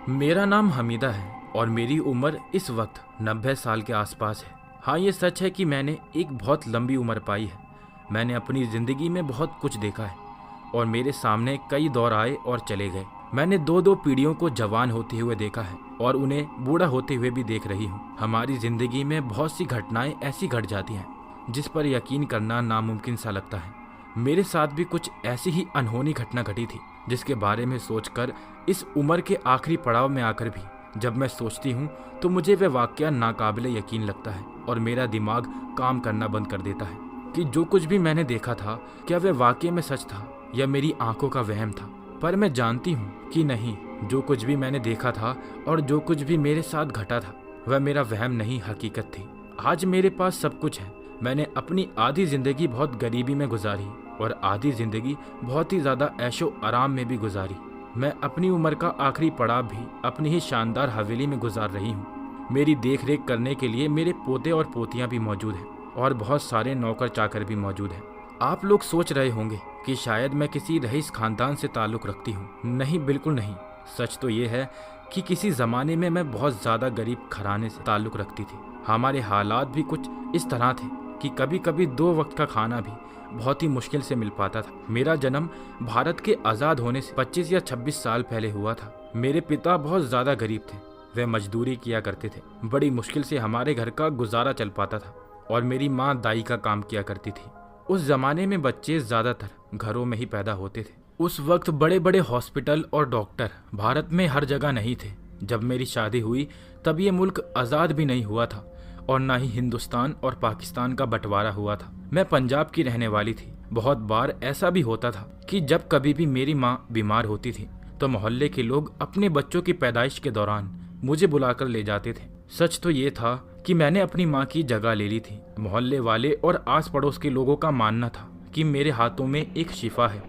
मेरा नाम हमीदा है और मेरी उम्र इस वक्त 90 साल के आसपास है। हाँ, ये सच है कि मैंने एक बहुत लंबी उम्र पाई है। मैंने अपनी ज़िंदगी में बहुत कुछ देखा है और मेरे सामने कई दौर आए और चले गए। मैंने दो दो पीढ़ियों को जवान होते हुए देखा है और उन्हें बूढ़ा होते हुए भी देख रही हूँ। हमारी ज़िंदगी में बहुत सी घटनाएं ऐसी घट जाती हैं जिस पर यकीन करना नामुमकिन सा लगता है। मेरे साथ भी कुछ ऐसी ही अनहोनी घटना घटी थी जिसके बारे में सोचकर इस उम्र के आखिरी पड़ाव में आकर भी जब मैं सोचती हूँ तो मुझे वह वाकया नाकाबिले यकीन लगता है और मेरा दिमाग काम करना बंद कर देता है कि जो कुछ भी मैंने देखा था क्या वह वाकई में सच था या मेरी आंखों का वहम था। पर मैं जानती हूँ कि नहीं, जो कुछ भी मैंने देखा था और जो कुछ भी मेरे साथ घटा था वह मेरा वहम नहीं, हकीकत थी। आज मेरे पास सब कुछ है। मैंने अपनी आधी जिंदगी बहुत गरीबी में गुजारी और आधी जिंदगी बहुत ही ज्यादा ऐशो आराम में भी गुजारी। मैं अपनी उम्र का आखिरी पड़ाव भी अपनी ही शानदार हवेली में गुजार रही हूँ। मेरी देख रेख करने के लिए मेरे पोते और पोतियाँ भी मौजूद हैं और बहुत सारे नौकर चाकर भी मौजूद हैं। आप लोग सोच रहे होंगे कि शायद मैं किसी रईस खानदान से ताल्लुक़ रखती हूँ। नहीं, बिल्कुल नहीं। सच तो ये है कि किसी ज़माने में मैं बहुत ज़्यादा गरीब घराने से ताल्लुक़ रखती थी। हमारे हालात भी कुछ इस तरह थे कि कभी कभी 2 वक्त का खाना भी बहुत ही मुश्किल से मिल पाता था। मेरा जन्म भारत के आज़ाद होने से 25 या 26 साल पहले हुआ था। मेरे पिता बहुत ज़्यादा गरीब थे। वे मजदूरी किया करते थे। बड़ी मुश्किल से हमारे घर का गुजारा चल पाता था और मेरी माँ दाई का काम किया करती थी। उस जमाने में बच्चे ज़्यादातर घरों में ही पैदा होते थे। उस वक्त बड़े बड़े हॉस्पिटल और डॉक्टर भारत में हर जगह नहीं थे। जब मेरी शादी हुई तब ये मुल्क आज़ाद भी नहीं हुआ था और ना ही हिंदुस्तान और पाकिस्तान का बंटवारा हुआ था। मैं पंजाब की रहने वाली थी। बहुत बार ऐसा भी होता था कि जब कभी भी मेरी माँ बीमार होती थी तो मोहल्ले के लोग अपने बच्चों की पैदाइश के दौरान मुझे बुलाकर ले जाते थे। सच तो ये था कि मैंने अपनी माँ की जगह ले ली थी। मोहल्ले वाले और आस पड़ोस के लोगों का मानना था कि मेरे हाथों में एक शिफा है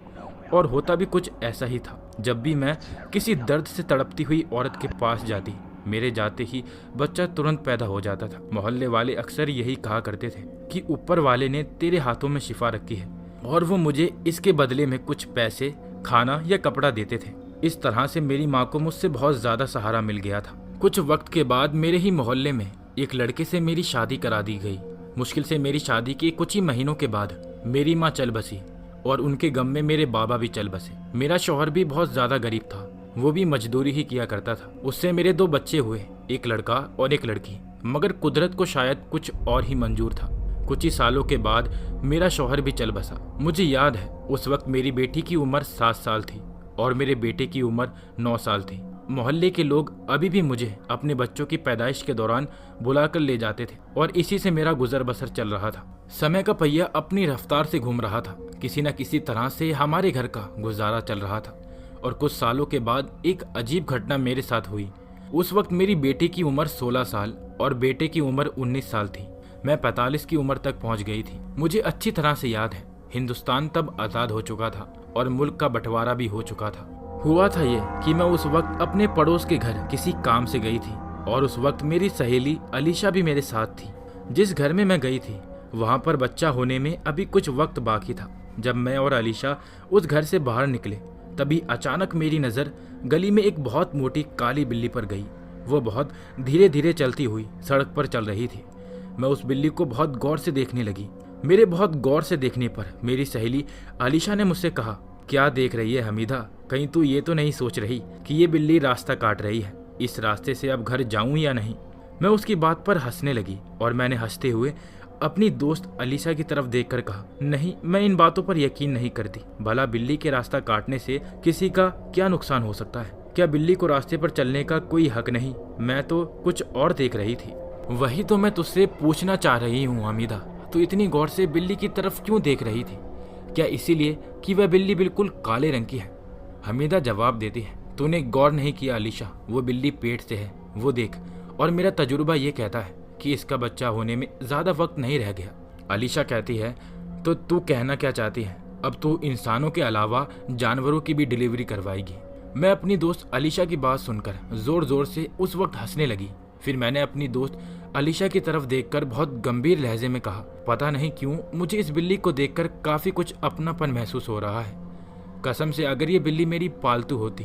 और होता भी कुछ ऐसा ही था। जब भी मैं किसी दर्द से तड़पती हुई औरत के पास जाती, मेरे जाते ही बच्चा तुरंत पैदा हो जाता था। मोहल्ले वाले अक्सर यही कहा करते थे कि ऊपर वाले ने तेरे हाथों में शिफा रखी है और वो मुझे इसके बदले में कुछ पैसे, खाना या कपड़ा देते थे। इस तरह से मेरी माँ को मुझसे बहुत ज़्यादा सहारा मिल गया था। कुछ वक्त के बाद मेरे ही मोहल्ले में एक लड़के से मेरी शादी करा दी गई। मुश्किल से मेरी शादी के कुछ ही महीनों के बाद मेरी माँ चल बसी और उनके गम में मेरे बाबा भी चल बसे। मेरा शौहर भी बहुत ज़्यादा गरीब था। वो भी मजदूरी ही किया करता था। उससे मेरे 2 बच्चे हुए, एक लड़का और एक लड़की। मगर कुदरत को शायद कुछ और ही मंजूर था। कुछ ही सालों के बाद मेरा शौहर भी चल बसा। मुझे याद है उस वक्त मेरी बेटी की उम्र 7 साल थी और मेरे बेटे की उम्र 9 साल थी। मोहल्ले के लोग अभी भी मुझे अपने बच्चों की पैदाइश के दौरान बुलाकर ले जाते थे और इसी से मेरा गुजर बसर चल रहा था। समय का पहिया अपनी रफ्तार से घूम रहा था। किसी न किसी तरह से हमारे घर का गुजारा चल रहा था और कुछ सालों के बाद एक अजीब घटना मेरे साथ हुई। उस वक्त मेरी बेटी की उम्र 16 साल और बेटे की उम्र 19 साल थी। मैं 45 की उम्र तक पहुंच गई थी। मुझे अच्छी तरह से याद है, हिंदुस्तान तब आज़ाद हो चुका था और मुल्क का बंटवारा भी हो चुका था। हुआ था ये कि मैं उस वक्त अपने पड़ोस के घर किसी काम से गई थी और उस वक्त मेरी सहेली अलीशा भी मेरे साथ थी। जिस घर में मैं गई थी वहाँ पर बच्चा होने में अभी कुछ वक्त बाकी था। जब मैं और अलीशा उस घर से बाहर निकले तभी अचानक मेरी नज़र गली में एक बहुत मोटी काली बिल्ली पर गई। वो बहुत धीरे धीरे चलती हुई सड़क पर चल रही थी। मैं उस बिल्ली को बहुत गौर से देखने लगी। मेरे बहुत गौर से देखने पर मेरी सहेली अलीशा ने मुझसे कहा, क्या देख रही है हमीदा? कहीं तू ये तो नहीं सोच रही कि ये बिल्ली रास्ता काट रही है? इस रास्ते से अब घर जाऊं या नहीं? मैं उसकी बात पर हंसने लगी और मैंने हंसते हुए अपनी दोस्त अलीशा की तरफ देखकर कहा, नहीं, मैं इन बातों पर यकीन नहीं करती। भला बिल्ली के रास्ता काटने से किसी का क्या नुकसान हो सकता है? क्या बिल्ली को रास्ते पर चलने का कोई हक नहीं? मैं तो कुछ और देख रही थी। वही तो मैं तुझसे पूछना चाह रही हूँ हमीदा, तू इतनी गौर से बिल्ली की तरफ क्यों देख रही थी? क्या इसीलिए कि वह बिल्ली बिल्कुल काले रंग की है? हमीदा जवाब देती है, तूने गौर नहीं किया अलीशा, वो बिल्ली पेट से है, वो देख। और मेरा तजुर्बा ये कहता है कि इसका बच्चा होने में ज़्यादा वक्त नहीं रह गया। अलीशा कहती है, तो तू कहना क्या चाहती है? अब तू इंसानों के अलावा जानवरों की भी डिलीवरी करवाएगी? मैं अपनी दोस्त अलीशा की बात सुनकर ज़ोर ज़ोर से उस वक्त हंसने लगी। फिर मैंने अपनी दोस्त अलीशा की तरफ देखकर बहुत गंभीर लहजे में कहा, पता नहीं क्यों मुझे इस बिल्ली को देखकर काफ़ी कुछ अपनापन महसूस हो रहा है। कसम से अगर ये बिल्ली मेरी पालतू होती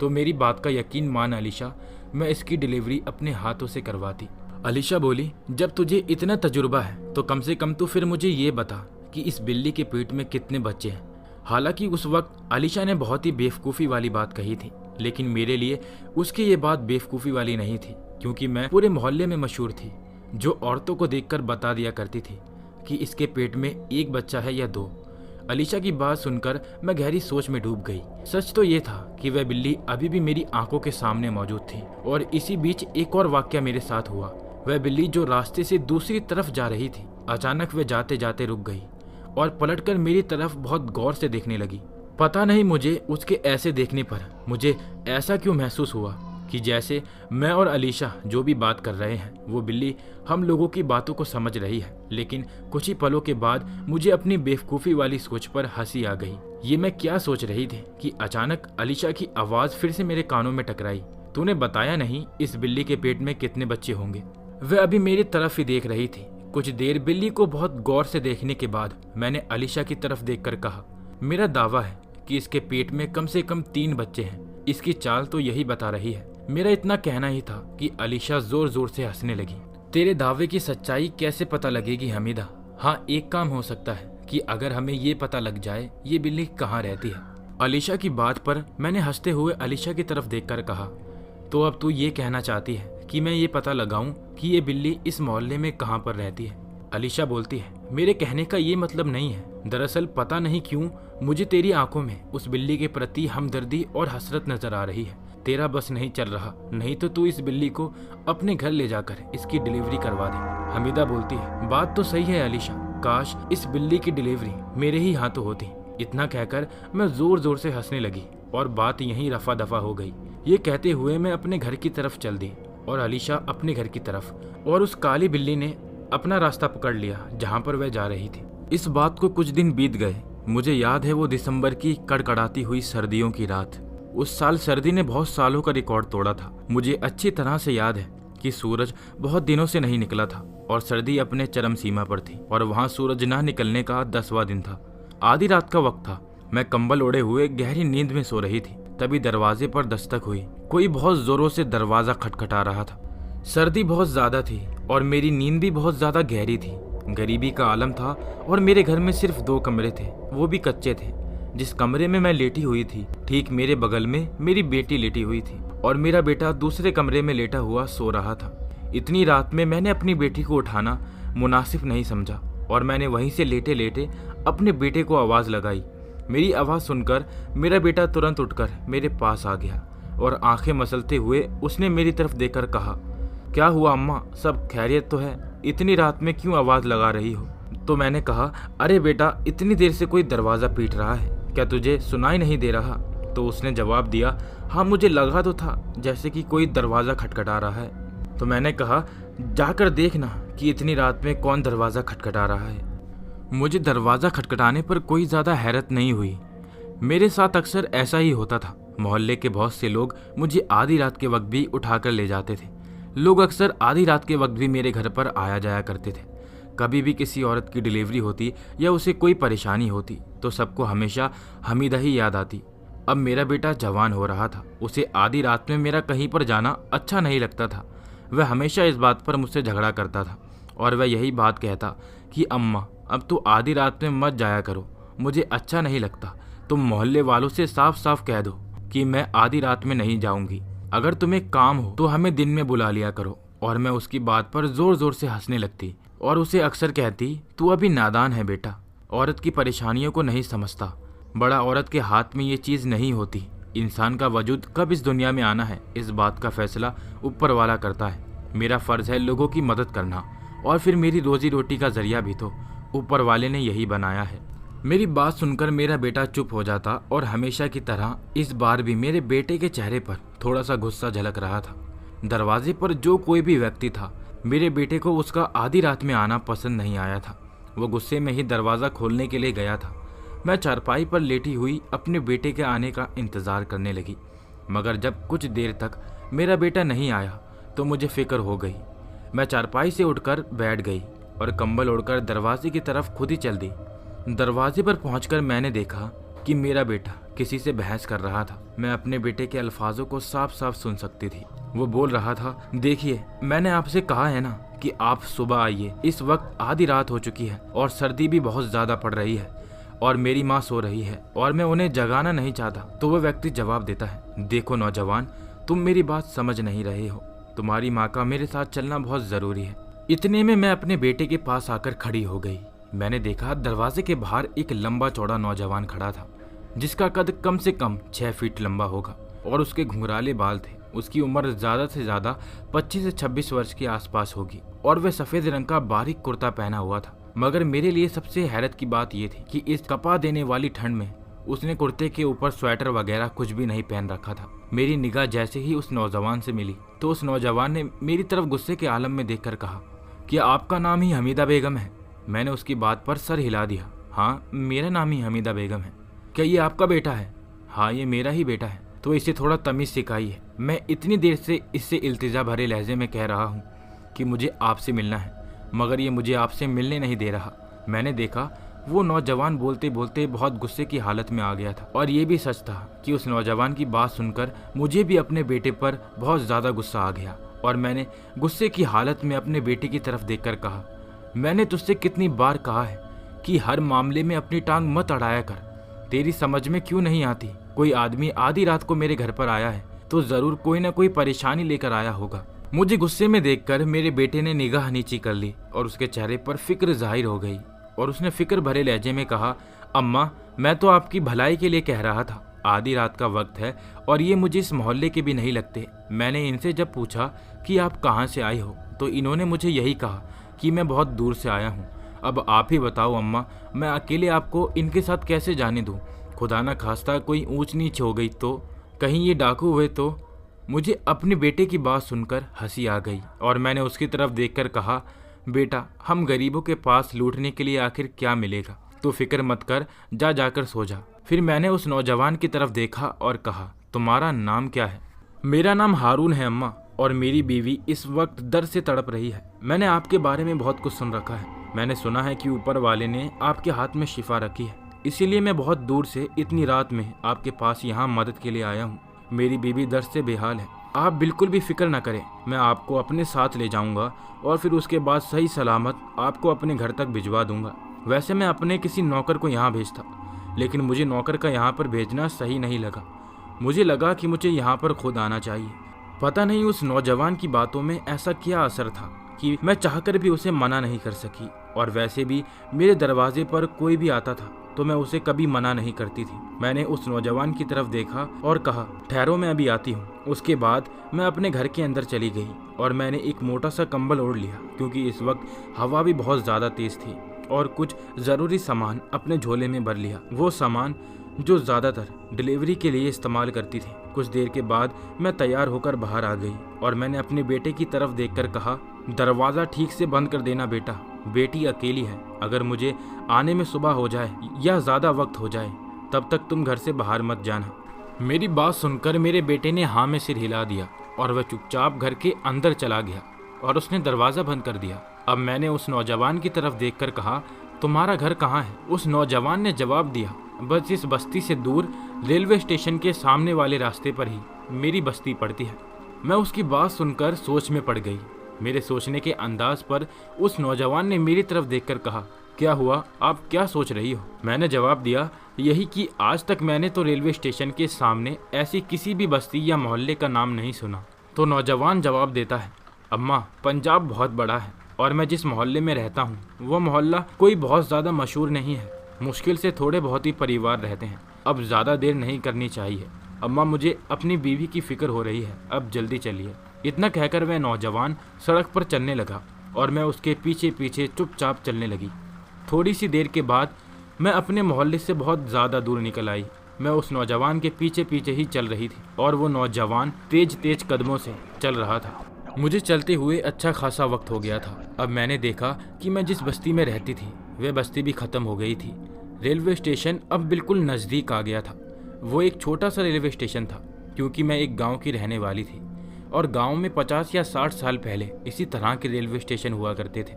तो मेरी बात का यकीन मान अलीशा, मैं इसकी डिलीवरी अपने हाथों से करवाती। अलीशा बोली, जब तुझे इतना तजुर्बा है तो कम से कम तू फिर मुझे ये बता कि इस बिल्ली के पेट में कितने बच्चे हैं। हालांकि उस वक्त अलीशा ने बहुत ही बेवकूफ़ी वाली बात कही थी, लेकिन मेरे लिए उसकी ये बात बेवकूफ़ी वाली नहीं थी, क्योंकि मैं पूरे मोहल्ले में मशहूर थी, जो औरतों को देखकर बता दिया करती थी कि इसके पेट में एक बच्चा है या दो। अलीशा की बात सुनकर मैं गहरी सोच में डूब गई। सच तो ये था कि वह बिल्ली अभी भी मेरी आंखों के सामने मौजूद थी। और इसी बीच एक और वाकया मेरे साथ हुआ। वह बिल्ली जो रास्ते से दूसरी तरफ जा रही थी, अचानक वह जाते जाते रुक गई और पलटकर मेरी तरफ बहुत गौर से देखने लगी। पता नहीं मुझे उसके ऐसे देखने पर मुझे ऐसा क्यों महसूस हुआ कि जैसे मैं और अलीशा जो भी बात कर रहे हैं वो बिल्ली हम लोगों की बातों को समझ रही है। लेकिन कुछ ही पलों के बाद मुझे अपनी बेवकूफ़ी वाली सोच पर हंसी आ गई। ये मैं क्या सोच रही थी कि अचानक अलीशा की आवाज़ फिर से मेरे कानों में टकराई। तूने बताया नहीं इस बिल्ली के पेट में कितने बच्चे होंगे। वह अभी मेरी तरफ ही देख रही थी। कुछ देर बिल्ली को बहुत गौर से देखने के बाद मैंने अलीशा की तरफ देखकर कहा, मेरा दावा है कि इसके पेट में कम से कम 3 बच्चे हैं। इसकी चाल तो यही बता रही है। मेरा इतना कहना ही था कि अलीशा जोर जोर से हंसने लगी। तेरे दावे की सच्चाई कैसे पता लगेगी हमीदा? हाँ, एक काम हो सकता है कि अगर हमें ये पता लग जाए ये बिल्ली कहाँ रहती है। अलीशा की बात पर मैंने हंसते हुए अलीशा की तरफ देखकर कहा, तो अब तू ये कहना चाहती है कि मैं ये पता लगाऊं कि ये बिल्ली इस मोहल्ले में कहाँ पर रहती है? अलीशा बोलती है, मेरे कहने का ये मतलब नहीं है। दरअसल पता नहीं क्यों मुझे तेरी आंखों में उस बिल्ली के प्रति हमदर्दी और हसरत नजर आ रही है। तेरा बस नहीं चल रहा, नहीं तो तू इस बिल्ली को अपने घर ले जाकर इसकी डिलीवरी करवा दे। हमीदा बोलती है, बात तो सही है अलीशा, काश इस बिल्ली की डिलीवरी मेरे ही हाथों होती। इतना कहकर मैं जोर जोर से हंसने लगी और बात यहीं रफा दफा हो गई। ये कहते हुए मैं अपने घर की तरफ चल दी और अलीशा अपने घर की तरफ, और उस काली बिल्ली ने अपना रास्ता पकड़ लिया जहाँ पर वह जा रही थी। इस बात को कुछ दिन बीत गए। मुझे याद है वो दिसंबर की कड़कड़ाती हुई सर्दियों की रात। उस साल सर्दी ने बहुत सालों का रिकॉर्ड तोड़ा था। मुझे अच्छी तरह से याद है कि सूरज बहुत दिनों से नहीं निकला था और सर्दी अपने चरम सीमा पर थी, और वहाँ सूरज ना निकलने का 10वां दिन था। आधी रात का वक्त था। मैं कंबल ओढ़े हुए गहरी नींद में सो रही थी। तभी दरवाजे पर दस्तक हुई। कोई बहुत जोरों से दरवाजा खटखटा रहा था। सर्दी बहुत ज्यादा थी और मेरी नींद भी बहुत ज्यादा गहरी थी। गरीबी का आलम था और मेरे घर में सिर्फ 2 कमरे थे, वो भी कच्चे थे। जिस कमरे में मैं लेटी हुई थी ठीक मेरे बगल में मेरी बेटी लेटी हुई थी और मेरा बेटा दूसरे कमरे में लेटा हुआ सो रहा था। इतनी रात में मैंने अपनी बेटी को उठाना मुनासिब नहीं समझा और मैंने वहीं से लेटे लेटे अपने बेटे को आवाज़ लगाई। मेरी आवाज़ सुनकर मेरा बेटा तुरंत उठकर मेरे पास आ गया और आंखें मसलते हुए उसने मेरी तरफ देखकर कहा, क्या हुआ अम्मा, सब खैरियत तो है? इतनी रात में क्यों आवाज़ लगा रही हो? तो मैंने कहा, अरे बेटा, इतनी देर से कोई दरवाज़ा पीट रहा है, क्या तुझे सुनाई नहीं दे रहा? तो उसने जवाब दिया, हाँ मुझे लगा तो था जैसे कि कोई दरवाज़ा खटखटा रहा है। तो मैंने कहा, जाकर देखना कि इतनी रात में कौन दरवाज़ा खटखटा रहा है। मुझे दरवाज़ा खटखटाने पर कोई ज़्यादा हैरत नहीं हुई। मेरे साथ अक्सर ऐसा ही होता था। मोहल्ले के बहुत से लोग मुझे आधी रात के वक्त भी उठाकर ले जाते थे। लोग अक्सर आधी रात के वक्त भी मेरे घर पर आया जाया करते थे। कभी भी किसी औरत की डिलीवरी होती या उसे कोई परेशानी होती तो सबको हमेशा हमीदा ही याद आती। अब मेरा बेटा जवान हो रहा था। उसे आधी रात में मेरा कहीं पर जाना अच्छा नहीं लगता था। वह हमेशा इस बात पर मुझसे झगड़ा करता था और वह यही बात कहता कि अम्मा, अब तो आधी रात में मत जाया करो, मुझे अच्छा नहीं लगता। तुम मोहल्ले वालों से साफ साफ कह दो कि मैं आधी रात में नहीं जाऊंगी। अगर तुम्हें काम हो तो हमें दिन में बुला लिया करो। और मैं उसकी बात पर जोर जोर से हंसने लगती और उसे अक्सर कहती, तू अभी नादान है बेटा, औरत की परेशानियों को नहीं समझता। बड़ा औरत के हाथ में ये चीज़ नहीं होती। इंसान का वजूद कब इस दुनिया में आना है, इस बात का फैसला ऊपर वाला करता है। मेरा फ़र्ज़ है लोगों की मदद करना, और फिर मेरी रोजी रोटी का जरिया भी तो ऊपर वाले ने यही बनाया है। मेरी बात सुनकर मेरा बेटा चुप हो जाता और हमेशा की तरह इस बार भी मेरे बेटे के चेहरे पर थोड़ा सा गुस्सा झलक रहा था। दरवाजे पर जो कोई भी व्यक्ति था, मेरे बेटे को उसका आधी रात में आना पसंद नहीं आया था। वो गुस्से में ही दरवाज़ा खोलने के लिए गया था। मैं चारपाई पर लेटी हुई अपने बेटे के आने का इंतज़ार करने लगी, मगर जब कुछ देर तक मेरा बेटा नहीं आया तो मुझे फिक्र हो गई। मैं चारपाई से उठकर बैठ गई और कंबल ओढ़कर दरवाजे की तरफ खुद ही चल दी। दरवाजे पर पहुंचकर मैंने देखा कि मेरा बेटा किसी से बहस कर रहा था। मैं अपने बेटे के अल्फाजों को साफ साफ सुन सकती थी। वो बोल रहा था, देखिए मैंने आपसे कहा है ना कि आप सुबह आइए, इस वक्त आधी रात हो चुकी है और सर्दी भी बहुत ज्यादा पड़ रही है और मेरी माँ सो रही है और मैं उन्हें जगाना नहीं चाहता। तो वह व्यक्ति जवाब देता है, देखो नौजवान, तुम मेरी बात समझ नहीं रहे हो, तुम्हारी माँ का मेरे साथ चलना बहुत जरूरी है। इतने में मैं अपने बेटे के पास आकर खड़ी हो गई। मैंने देखा दरवाजे के बाहर एक लंबा चौड़ा नौजवान खड़ा था, जिसका कद कम से कम 6 फीट लंबा होगा और उसके घुंघराले बाल थे। उसकी उम्र ज्यादा से ज्यादा 25 से 26 वर्ष के आसपास होगी और वह सफेद रंग का बारीक कुर्ता पहना हुआ था। मगर मेरे लिए सबसे हैरत की बात यह थी कि इस कपा देने वाली ठंड में उसने कुर्ते के ऊपर स्वेटर वगैरह कुछ भी नहीं पहन रखा था। मेरी निगाह जैसे ही उस नौजवान से मिली तो उस नौजवान ने मेरी तरफ गुस्से के आलम में देखकर कहा, क्या आपका नाम ही हमीदा बेगम है? मैंने उसकी बात पर सर हिला दिया। हाँ, मेरा नाम ही हमीदा बेगम है। क्या ये आपका बेटा है? हाँ, ये मेरा ही बेटा है। तो इसे थोड़ा तमीज सिखाइए। मैं इतनी देर से इससे इल्तिजा भरे लहजे में कह रहा हूँ कि मुझे आपसे मिलना है, मगर ये मुझे आपसे मिलने नहीं दे रहा। मैंने देखा वो नौजवान बोलते बोलते बहुत गुस्से की हालत में आ गया था और ये भी सच था कि उस नौजवान की बात सुनकर मुझे भी अपने बेटे पर बहुत ज़्यादा गुस्सा आ गया और मैंने गुस्से की हालत में अपने बेटे की तरफ देखकर कहा, मैंने तुझसे कितनी बार कहा है कि हर मामले में अपनी टांग मत अड़ाया कर। तेरी समझ में क्यों नहीं आती? कोई आदमी आधी रात को मेरे घर पर आया है तो जरूर कोई ना कोई परेशानी लेकर आया होगा। मुझे गुस्से में देखकर मेरे बेटे ने निगाह नीची कर ली और उसके चेहरे पर फिक्र जाहिर हो गई और उसने फिक्र भरे लहजे में कहा, अम्मा, मैं तो आपकी भलाई के लिए कह रहा था। आधी रात का वक्त है और ये मुझे इस मोहल्ले के भी नहीं लगते। मैंने इनसे जब पूछा कि आप कहाँ से आए हो तो इन्होंने मुझे यही कहा कि मैं बहुत दूर से आया हूँ। अब आप ही बताओ अम्मा, मैं अकेले आपको इनके साथ कैसे जाने दूँ? खुदा न खास्ता कोई ऊंच नीच हो गई तो, कहीं ये डाकू हुए तो। मुझे अपने बेटे की बात सुनकर हंसी आ गई और मैंने उसकी तरफ देखकर कहा, बेटा, हम गरीबों के पास लूटने के लिए आखिर क्या मिलेगा? तो फिक्र मत कर, जा जाकर सो जा। फिर मैंने उस नौजवान की तरफ देखा और कहा, तुम्हारा नाम क्या है? मेरा नाम हारून है अम्मा, और मेरी बीवी इस वक्त दर्द से तड़प रही है। मैंने आपके बारे में बहुत कुछ सुन रखा है। मैंने सुना है कि ऊपर वाले ने आपके हाथ में शिफा रखी है, इसीलिए मैं बहुत दूर से इतनी रात में आपके पास यहाँ मदद के लिए आया हूँ। मेरी बीवी दर्द से बेहाल है। आप बिल्कुल भी फिक्र न करें, मैं आपको अपने साथ ले जाऊंगा और फिर उसके बाद सही सलामत आपको अपने घर तक भिजवा दूंगा। वैसे मैं अपने किसी नौकर को यहाँ भेजता, लेकिन मुझे नौकर का यहाँ पर भेजना सही नहीं लगा। मुझे लगा कि मुझे यहाँ पर खुद आना चाहिए। पता नहीं उस नौजवान की बातों में ऐसा क्या असर था कि मैं चाहकर भी उसे मना नहीं कर सकी। और वैसे भी मेरे दरवाजे पर कोई भी आता था तो मैं उसे कभी मना नहीं करती थी। मैंने उस नौजवान की तरफ देखा और कहा, ठहरो, मैं अभी आती हूँ। उसके बाद मैं अपने घर के अंदर चली गई और मैंने एक मोटा सा कंबल ओढ़ लिया, क्योंकि इस वक्त हवा भी बहुत ज़्यादा तेज थी, और कुछ ज़रूरी सामान अपने झोले में भर लिया, वो सामान जो ज़्यादातर डिलीवरी के लिए इस्तेमाल करती थी। कुछ देर के बाद मैं तैयार होकर बाहर आ गई और मैंने अपने बेटे की तरफ देखकर कहा, दरवाज़ा ठीक से बंद कर देना बेटा, बेटी अकेली है। अगर मुझे आने में सुबह हो जाए या ज़्यादा वक्त हो जाए तब तक तुम घर से बाहर मत जाना। मेरी बात सुनकर मेरे बेटे ने हाँ में सिर हिला दिया और वह चुपचाप घर के अंदर चला गया और उसने दरवाज़ा बंद कर दिया। अब मैंने उस नौजवान की तरफ देखकर कहा, तुम्हारा घर कहाँ है? उस नौजवान ने जवाब दिया, बस इस बस्ती से दूर रेलवे स्टेशन के सामने वाले रास्ते पर ही मेरी बस्ती पड़ती है। मैं उसकी बात सुनकर सोच में पड़ गई। मेरे सोचने के अंदाज पर उस नौजवान ने मेरी तरफ देखकर कहा, क्या हुआ, आप क्या सोच रही हो? मैंने जवाब दिया, यही कि आज तक मैंने तो रेलवे स्टेशन के सामने ऐसी किसी भी बस्ती या मोहल्ले का नाम नहीं सुना। तो नौजवान जवाब देता है, अम्मा, पंजाब बहुत बड़ा है और मैं जिस मोहल्ले में रहता हूँ वो मोहल्ला कोई बहुत ज़्यादा मशहूर नहीं है। मुश्किल से थोड़े बहुत ही परिवार रहते हैं। अब ज़्यादा देर नहीं करनी चाहिए अम्मा, मुझे अपनी बीवी की फिक्र हो रही है, अब जल्दी चलिए। इतना कहकर वह नौजवान सड़क पर चलने लगा और मैं उसके पीछे पीछे चुपचाप चलने लगी। थोड़ी सी देर के बाद मैं अपने मोहल्ले से बहुत ज़्यादा दूर निकल आई। मैं उस नौजवान के पीछे पीछे ही चल रही थी और वो नौजवान तेज तेज कदमों से चल रहा था। मुझे चलते हुए अच्छा खासा वक्त हो गया था। अब मैंने देखा कि मैं जिस बस्ती में रहती थी वह बस्ती भी ख़त्म हो गई थी। रेलवे स्टेशन अब बिल्कुल नज़दीक आ गया था। वो एक छोटा सा रेलवे स्टेशन था, क्योंकि मैं एक गांव की रहने वाली थी और गांव में 50 या 60 साल पहले इसी तरह के रेलवे स्टेशन हुआ करते थे।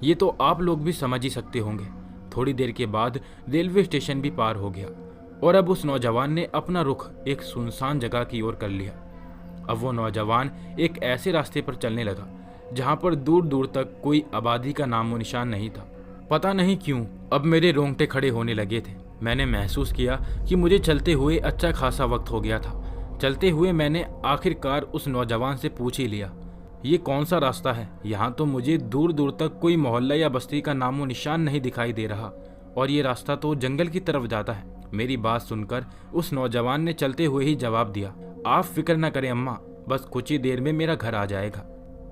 ये तो आप लोग भी समझ ही सकते होंगे। थोड़ी देर के बाद रेलवे स्टेशन भी पार हो गया और अब उस नौजवान ने अपना रुख एक सुनसान जगह की ओर कर लिया। अब वो नौजवान एक ऐसे रास्ते पर चलने लगा जहां पर दूर दूर तक कोई आबादी का नामो निशान नहीं था। पता नहीं क्यों अब मेरे रोंगटे खड़े होने लगे थे। मैंने महसूस किया कि मुझे चलते हुए अच्छा खासा वक्त हो गया था। चलते हुए मैंने आखिरकार उस नौजवान से पूछ ही लिया, ये कौन सा रास्ता है? यहाँ तो मुझे दूर दूर तक कोई मोहल्ला या बस्ती का नामो निशान नहीं दिखाई दे रहा और ये रास्ता तो जंगल की तरफ जाता है। मेरी बात सुनकर उस नौजवान ने चलते हुए ही जवाब दिया, आप फिक्र न करें अम्मा, बस कुछ ही देर में मेरा घर आ जाएगा।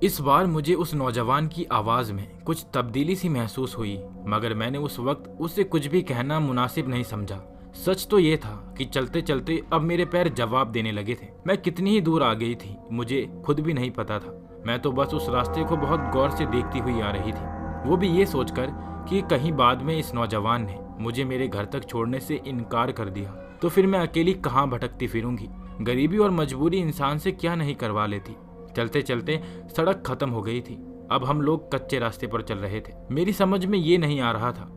इस बार मुझे उस नौजवान की आवाज में कुछ तब्दीली सी महसूस हुई, मगर मैंने उस वक्त उससे कुछ भी कहना मुनासिब नहीं समझा। सच तो ये था कि चलते चलते अब मेरे पैर जवाब देने लगे थे। मैं कितनी ही दूर आ गई थी मुझे खुद भी नहीं पता था। मैं तो बस उस रास्ते को बहुत गौर से देखती हुई आ रही थी, वो भी ये सोचकर कि कहीं बाद में इस नौजवान ने मुझे मेरे घर तक छोड़ने से इनकार कर दिया तो फिर मैं अकेली कहाँ भटकती फिरूंगी। गरीबी और मजबूरी इंसान से क्या नहीं करवा लेती। चलते चलते सड़क खत्म हो गई थी। अब हम लोग कच्चे रास्ते पर चल रहे थे। मेरी समझ में ये नहीं आ रहा था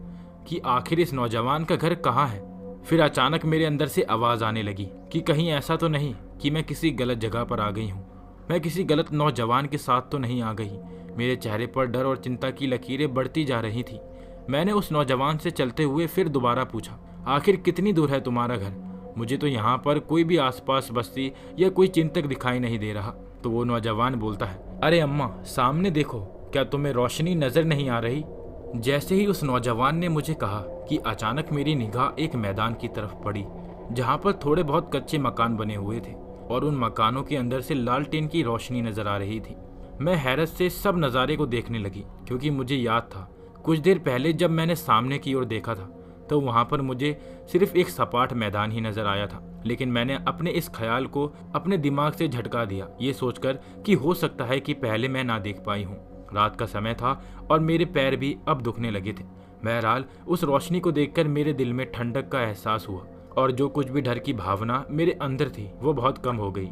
कि आखिर इस नौजवान का घर कहाँ है। फिर अचानक मेरे अंदर से आवाज आने लगी कि कहीं ऐसा तो नहीं कि मैं किसी गलत जगह पर आ गई हूँ, मैं किसी गलत नौजवान के साथ तो नहीं आ गई। मेरे चेहरे पर डर और चिंता की लकीरें बढ़ती जा रही थी। मैंने उस नौजवान से चलते हुए फिर दोबारा पूछा, आखिर कितनी दूर है तुम्हारा घर? मुझे तो यहाँ पर कोई भी आसपास बस्ती या कोई चिंतक दिखाई नहीं दे रहा। तो वो नौजवान बोलता है, अरे अम्मा सामने देखो, क्या तुम्हें रोशनी नजर नहीं आ रही? जैसे ही उस नौजवान ने मुझे कहा कि अचानक मेरी निगाह एक मैदान की तरफ पड़ी जहाँ पर थोड़े बहुत कच्चे मकान बने हुए थे और उन मकानों के अंदर से लालटेन की रोशनी नजर आ रही थी। मैं हैरत से सब नज़ारे को देखने लगी क्योंकि मुझे याद था कुछ देर पहले जब मैंने सामने की ओर देखा था तो वहाँ पर मुझे सिर्फ एक सपाट मैदान ही नजर आया था। लेकिन मैंने अपने इस ख्याल को अपने दिमाग से झटका दिया, ये सोचकर कि हो सकता है कि पहले मैं ना देख पाई हूँ। रात का समय था और मेरे पैर भी अब दुखने लगे थे। बहरहाल उस रोशनी को देखकर मेरे दिल में ठंडक का एहसास हुआ और जो कुछ भी डर की भावना मेरे अंदर थी वो बहुत कम हो गई।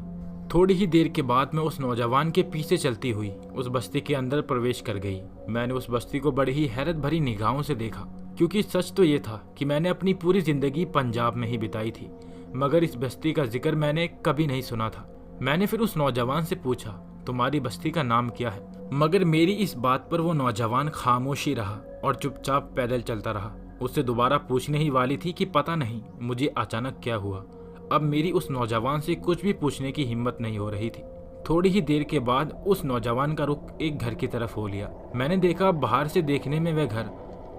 थोड़ी ही देर के बाद मैं उस नौजवान के पीछे चलती हुई उस बस्ती के अंदर प्रवेश कर गई। मैंने उस बस्ती को बड़ी ही हैरत भरी निगाहों से देखा क्योंकि सच तो ये था कि मैंने अपनी पूरी जिंदगी पंजाब में ही बिताई थी, मगर इस बस्ती का जिक्र मैंने कभी नहीं सुना था। मैंने फिर उस नौजवान से पूछा, तुम्हारी बस्ती का नाम क्या है? मगर मेरी इस बात पर वो नौजवान खामोश ही रहा और चुपचाप पैदल चलता रहा। उससे दोबारा पूछने ही वाली थी कि पता नहीं मुझे अचानक क्या हुआ। अब मेरी उस नौजवान से कुछ भी पूछने की हिम्मत नहीं हो रही थी। थोड़ी ही देर के बाद उस नौजवान का रुख एक घर की तरफ हो लिया। मैंने देखा बाहर से देखने में वह घर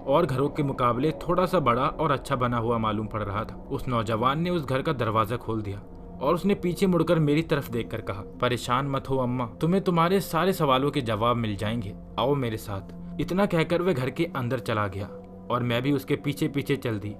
और घरों के मुकाबले थोड़ा सा बड़ा और अच्छा बना हुआ मालूम पड़ रहा था। उस नौजवान ने उस घर का दरवाजा खोल दिया और उसने पीछे मुड़कर मेरी तरफ देखकर कहा, परेशान मत हो अम्मा, तुम्हें तुम्हारे सारे सवालों के जवाब मिल जाएंगे, आओ मेरे साथ। इतना कहकर वह घर के अंदर चला गया और मैं भी उसके पीछे पीछे चल दी।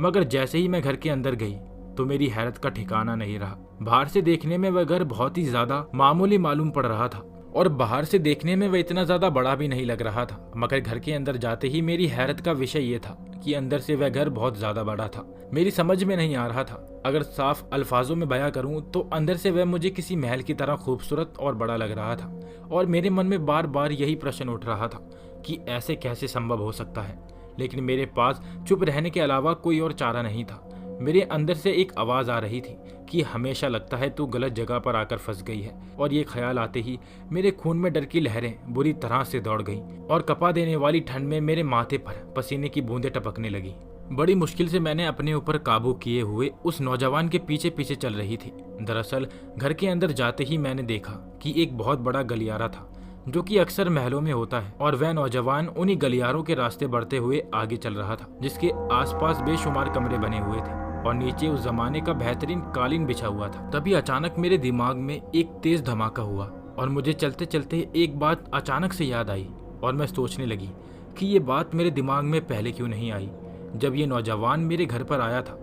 मगर जैसे ही मैं घर के अंदर गई तो मेरी हैरत का ठिकाना नहीं रहा। बाहर से देखने में वह घर बहुत ही ज्यादा मामूली मालूम पड़ रहा था और बाहर से देखने में वह इतना ज्यादा बड़ा भी नहीं लग रहा था। मगर घर के अंदर जाते ही मेरी हैरत का विषय ये था कि अंदर से वह घर बहुत ज्यादा बड़ा था। मेरी समझ में नहीं आ रहा था, अगर साफ अल्फाजों में बयां करूं तो अंदर से वह मुझे किसी महल की तरह खूबसूरत और बड़ा लग रहा था। और मेरे मन में बार बार यही प्रश्न उठ रहा था कि ऐसे कैसे संभव हो सकता है। लेकिन मेरे पास चुप रहने के अलावा कोई और चारा नहीं था। मेरे अंदर से एक आवाज आ रही थी कि हमेशा लगता है तू गलत जगह पर आकर फंस गई है। और ये ख्याल आते ही मेरे खून में डर की लहरें बुरी तरह से दौड़ गईं और कपा देने वाली ठंड में मेरे माथे पर पसीने की बूंदें टपकने लगी। बड़ी मुश्किल से मैंने अपने ऊपर काबू किए हुए उस नौजवान के पीछे पीछे चल रही थी। दरअसल घर के अंदर जाते ही मैंने देखा कि एक बहुत बड़ा गलियारा था जो कि अक्सर महलों में होता है और वह नौजवान उन्हीं गलियारों के रास्ते बढ़ते हुए आगे चल रहा था जिसके आसपास बेशुमार कमरे बने हुए थे और नीचे उस जमाने का बेहतरीन कालीन बिछा हुआ था। तभी अचानक मेरे दिमाग में एक तेज धमाका हुआ और मुझे चलते चलते एक बात अचानक से याद आई और मैं सोचने लगी कि ये बात मेरे दिमाग में पहले क्यों नहीं आई। जब ये नौजवान मेरे घर पर आया था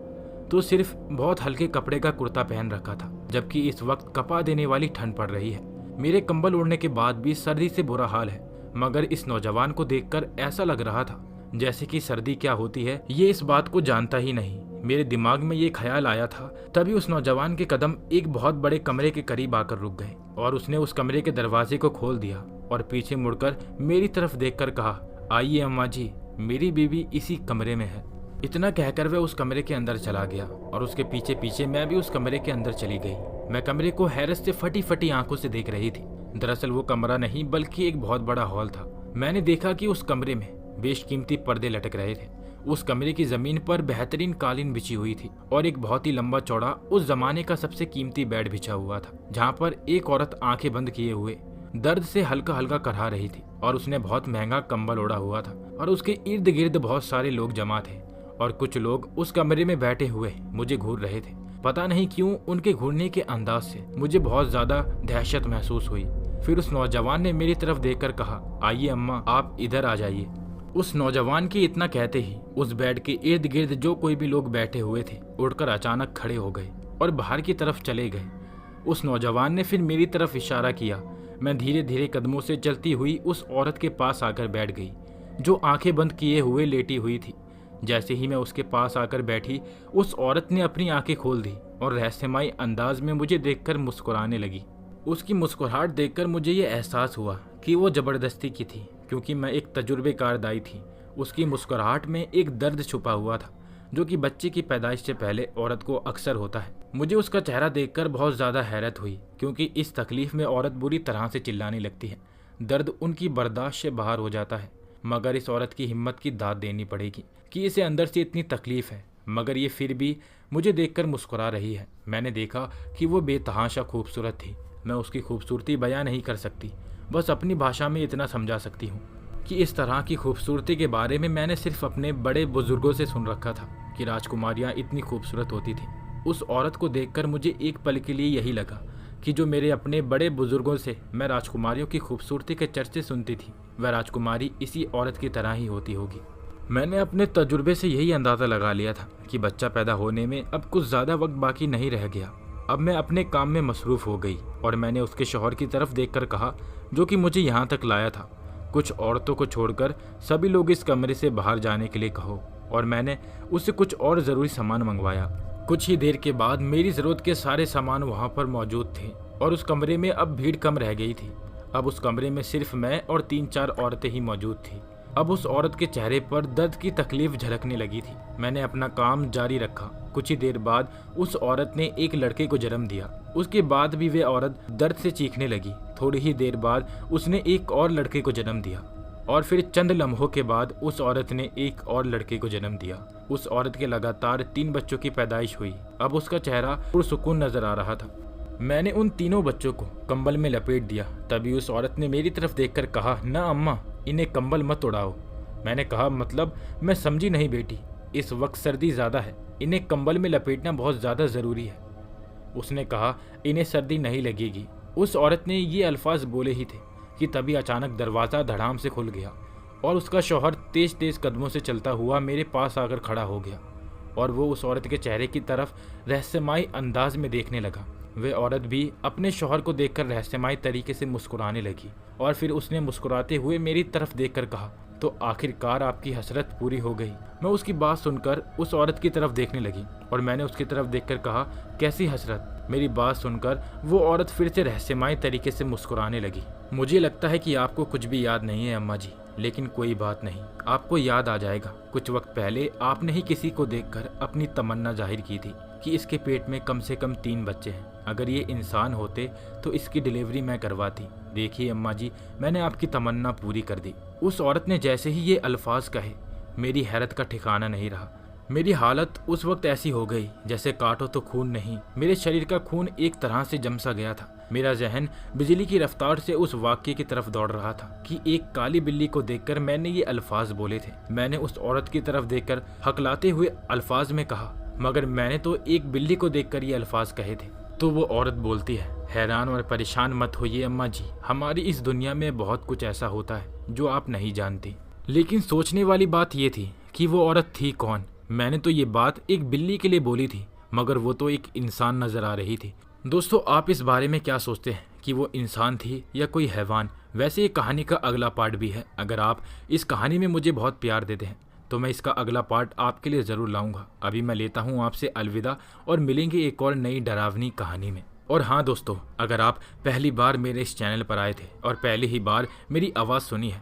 तो सिर्फ बहुत हल्के कपड़े का कुर्ता पहन रखा था, जबकि इस वक्त कपा देने वाली ठंड पड़ रही है। मेरे कंबल ओढ़ने के बाद भी सर्दी से बुरा हाल है, मगर इस नौजवान को देखकर ऐसा लग रहा था जैसे कि सर्दी क्या होती है ये इस बात को जानता ही नहीं। मेरे दिमाग में ये ख्याल आया था तभी उस नौजवान के कदम एक बहुत बड़े कमरे के करीब आकर रुक गए और उसने उस कमरे के दरवाजे को खोल दिया और पीछे मुड़कर मेरी तरफ देखकर कहा, आइए अम्मा जी, मेरी बीवी इसी कमरे में है। इतना कहकर वह उस कमरे के अंदर चला गया और उसके पीछे पीछे मैं भी उस कमरे के अंदर चली गई। मैं कमरे को हैरत से फटी फटी आंखों से देख रही थी। दरअसल वो कमरा नहीं बल्कि एक बहुत बड़ा हॉल था। मैंने देखा कि उस कमरे में बेशकीमती पर्दे लटक रहे थे। उस कमरे की जमीन पर बेहतरीन कालीन बिछी हुई थी और एक बहुत ही लंबा चौड़ा उस जमाने का सबसे कीमती बेड बिछा हुआ था, जहाँ पर एक औरत आंखें बंद किए हुए दर्द से हल्का हल्का करहा रही थी और उसने बहुत महंगा कंबल ओढ़ा हुआ था और उसके इर्द गिर्द बहुत सारे लोग जमा थे और कुछ लोग उस कमरे में बैठे हुए मुझे घूर रहे थे। पता नहीं क्यों उनके घूरने के अंदाज से मुझे बहुत ज्यादा दहशत महसूस हुई। फिर उस नौजवान ने मेरी तरफ देखकर कहा, आइए अम्मा, आप इधर आ जाइए। उस नौजवान के इतना कहते ही उस बेड के इर्द गिर्द जो कोई भी लोग बैठे हुए थे उठकर अचानक खड़े हो गए और बाहर की तरफ चले गए। उस नौजवान ने फिर मेरी तरफ इशारा किया। मैं धीरे धीरे कदमों से चलती हुई उस औरत के पास आकर बैठ गई जो आंखें बंद किए हुए लेटी हुई थी। जैसे ही मैं उसके पास आकर बैठी, उस औरत ने अपनी आंखें खोल दी और रहस्यमयी अंदाज में मुझे देखकर मुस्कुराने लगी। उसकी मुस्कुराहट देखकर मुझे ये एहसास हुआ कि वो जबरदस्ती की थी, क्योंकि मैं एक तजुर्बेकार दाई थी। उसकी मुस्कुराहट में एक दर्द छुपा हुआ था जो कि बच्चे की पैदाइश से पहले औरत को अक्सर होता है। मुझे उसका चेहरा देखकर बहुत ज़्यादा हैरत हुई, क्योंकि इस तकलीफ में औरत बुरी तरह से चिल्लाने लगती है। दर्द उनकी बर्दाश्त से बाहर हो जाता है, मगर इस औरत की हिम्मत की दाद देनी पड़ेगी कि इसे अंदर से इतनी तकलीफ है, मगर ये फिर भी मुझे देखकर मुस्कुरा रही है। मैंने देखा कि वो बेतहाशा खूबसूरत थी। मैं उसकी खूबसूरती बयां नहीं कर सकती, बस अपनी भाषा में इतना समझा सकती हूँ कि इस तरह की खूबसूरती के बारे में मैंने सिर्फ अपने बड़े बुजुर्गों से सुन रखा था कि राजकुमारियाँ इतनी खूबसूरत होती थी। उस औरत को देखकर मुझे एक पल के लिए यही लगा कि जो मेरे अपने बड़े बुजुर्गों से मैं राजकुमारियों की खूबसूरती के चर्चे सुनती थी, वह राजकुमारी इसी औरत की तरह ही होती होगी। मैंने अपने तजुर्बे से यही अंदाज़ा लगा लिया था कि बच्चा पैदा होने में अब कुछ ज़्यादा वक्त बाकी नहीं रह गया। अब मैं अपने काम में मसरूफ़ हो गई और मैंने उसके शौहर की तरफ देखकर कहा, जो कि मुझे यहाँ तक लाया था, कुछ औरतों को छोड़कर सभी लोग इस कमरे से बाहर जाने के लिए कहो। और मैंने उससे कुछ और ज़रूरी सामान मंगवाया। कुछ ही देर के बाद मेरी ज़रूरत के सारे सामान वहाँ पर मौजूद थे और उस कमरे में अब भीड़ कम रह गई थी। अब उस कमरे में सिर्फ मैं और 3-4 औरतें ही मौजूद थी। अब उस औरत के चेहरे पर दर्द की तकलीफ झलकने लगी थी। मैंने अपना काम जारी रखा। कुछ ही देर बाद उस औरत ने एक लड़के को जन्म दिया। उसके बाद भी वह औरत दर्द से चीखने लगी। थोड़ी ही देर बाद उसने एक और लड़के को जन्म दिया और फिर चंद लम्हों के बाद उस औरत ने एक और लड़के को जन्म दिया। उस औरत के लगातार 3 बच्चों की पैदाइश हुई। अब उसका चेहरा पुरसुकून नजर आ रहा था। मैंने उन तीनों बच्चों को कंबल में लपेट दिया। तभी उस औरत ने मेरी तरफ देखकर कहा, ना अम्मा, इन्हें कंबल मत उड़ाओ। मैंने कहा, मतलब? मैं समझी नहीं बेटी, इस वक्त सर्दी ज़्यादा है, इन्हें कंबल में लपेटना बहुत ज़्यादा ज़रूरी है। उसने कहा, इन्हें सर्दी नहीं लगेगी। उस औरत ने ये अल्फाज बोले ही थे कि तभी अचानक दरवाज़ा धड़ाम से खुल गया और उसका शौहर तेज तेज कदमों से चलता हुआ मेरे पास आकर खड़ा हो गया और वो उस औरत के चेहरे की तरफ रहस्यमयी अंदाज में देखने लगा। वह औरत भी अपने शौहर को देखकर रहस्यमयी तरीके से मुस्कुराने लगी और फिर उसने मुस्कुराते हुए मेरी तरफ देखकर कहा, तो आखिरकार आपकी हसरत पूरी हो गई। मैं उसकी बात सुनकर उस औरत की तरफ देखने लगी और मैंने उसकी तरफ देखकर कहा, कैसी हसरत? मेरी बात सुनकर वो औरत फिर से रहस्यमयी तरीके से मुस्कुराने लगी। मुझे लगता है कि आपको कुछ भी याद नहीं है अम्मा जी, लेकिन कोई बात नहीं, आपको याद आ जाएगा। कुछ वक्त पहले आपने ही किसी को देखकर अपनी तमन्ना जाहिर की थी कि इसके पेट में कम से कम 3 बच्चे हैं। अगर ये इंसान होते तो इसकी डिलीवरी मैं करवाती। देखिए अम्मा जी, मैंने आपकी तमन्ना पूरी कर दी। उस औरत ने जैसे ही ये अल्फाज कहे, मेरी हैरत का ठिकाना नहीं रहा। मेरी हालत उस वक्त ऐसी हो गई जैसे काटो तो खून नहीं। मेरे शरीर का खून एक तरह से जम सा गया था। मेरा जहन बिजली की रफ्तार से उस वाक्य की तरफ दौड़ रहा था कि एक काली बिल्ली को देखकर मैंने ये अल्फाज बोले थे। मैंने उस औरत की तरफ देखकर हकलाते हुए अल्फाज में कहा, मगर मैंने तो एक बिल्ली को देखकर ये अल्फाज कहे थे। तो वो औरत बोलती है, हैरान और परेशान मत होइए अम्मा जी, हमारी इस दुनिया में बहुत कुछ ऐसा होता है जो आप नहीं जानती। लेकिन सोचने वाली बात ये थी कि वो औरत थी कौन। मैंने तो ये बात एक बिल्ली के लिए बोली थी, मगर वो तो एक इंसान नजर आ रही थी। दोस्तों, आप इस बारे में क्या सोचते हैं कि वो इंसान थी या कोई हैवान? वैसे ये कहानी का अगला पार्ट भी है। अगर आप इस कहानी में मुझे बहुत प्यार देते हैं तो मैं इसका अगला पार्ट आपके लिए ज़रूर लाऊंगा। अभी मैं लेता हूँ आपसे अलविदा और मिलेंगे एक और नई डरावनी कहानी में। और हाँ दोस्तों, अगर आप पहली बार मेरे इस चैनल पर आए थे और पहली ही बार मेरी आवाज़ सुनी है